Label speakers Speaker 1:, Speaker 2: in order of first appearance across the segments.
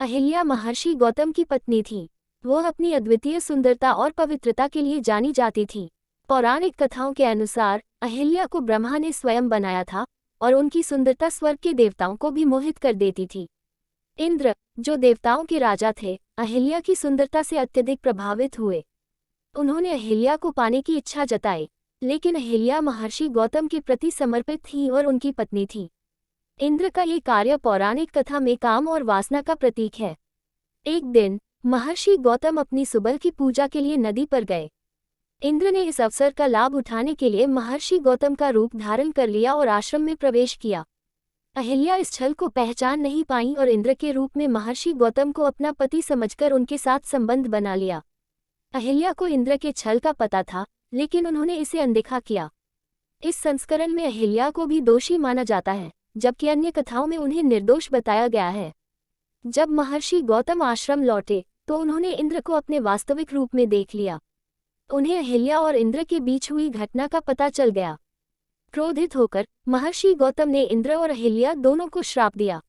Speaker 1: अहिल्या महर्षि गौतम की पत्नी थी। वो अपनी अद्वितीय सुंदरता और पवित्रता के लिए जानी जाती थी। पौराणिक कथाओं के अनुसार अहिल्या को ब्रह्मा ने स्वयं बनाया था और उनकी सुंदरता स्वर्ग के देवताओं को भी मोहित कर देती थी। इंद्र, जो देवताओं के राजा थे, अहिल्या की सुंदरता से अत्यधिक प्रभावित हुए। उन्होंने अहिल्या को पाने की इच्छा जताई, लेकिन अहिल्या महर्षि गौतम के प्रति समर्पित थी और उनकी पत्नी थी। इंद्र का ये कार्य पौराणिक कथा में काम और वासना का प्रतीक है। एक दिन महर्षि गौतम अपनी सुबह की पूजा के लिए नदी पर गए। इंद्र ने इस अवसर का लाभ उठाने के लिए महर्षि गौतम का रूप धारण कर लिया और आश्रम में प्रवेश किया। अहिल्या इस छल को पहचान नहीं पाई और इंद्र के रूप में महर्षि गौतम को अपना पति समझकर उनके साथ संबंध बना लिया। अहिल्या को इंद्र के छल का पता था, लेकिन उन्होंने इसे अनदेखा किया। इस संस्करण में अहिल्या को भी दोषी माना जाता है, जबकि अन्य कथाओं में उन्हें निर्दोष बताया गया है। जब महर्षि गौतम आश्रम लौटे तो उन्होंने इंद्र को अपने वास्तविक रूप में देख लिया। उन्हें अहिल्या और इंद्र के बीच हुई घटना का पता चल गया। क्रोधित होकर महर्षि गौतम ने इंद्र और अहिल्या दोनों को श्राप दिया।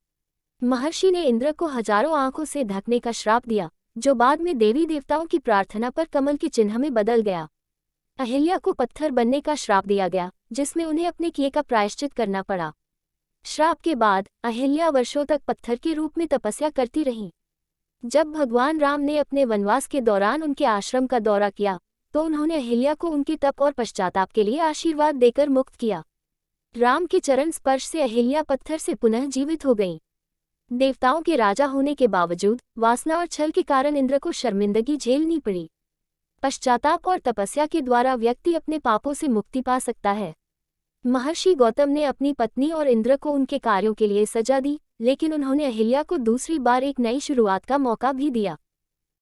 Speaker 1: महर्षि ने इंद्र को हजारों आंखों से ढकने का श्राप दिया, जो बाद में देवी देवताओं की प्रार्थना पर कमल के चिन्ह में बदल गया। अहिल्या को पत्थर बनने का श्राप दिया गया, जिसमें उन्हें अपने किए का प्रायश्चित करना पड़ा। श्राप के बाद अहिल्या वर्षों तक पत्थर के रूप में तपस्या करती रहीं। जब भगवान राम ने अपने वनवास के दौरान उनके आश्रम का दौरा किया तो उन्होंने अहिल्या को उनके तप और पश्चाताप के लिए आशीर्वाद देकर मुक्त किया। राम के चरण स्पर्श से अहिल्या पत्थर से पुनः जीवित हो गईं। देवताओं के राजा होने के बावजूद वासना और छल के कारण इंद्र को शर्मिंदगी झेलनी पड़ी। पश्चाताप और तपस्या के द्वारा व्यक्ति अपने पापों से मुक्ति पा सकता है। महर्षि गौतम ने अपनी पत्नी और इंद्र को उनके कार्यों के लिए सजा दी, लेकिन उन्होंने अहिल्या को दूसरी बार एक नई शुरुआत का मौका भी दिया।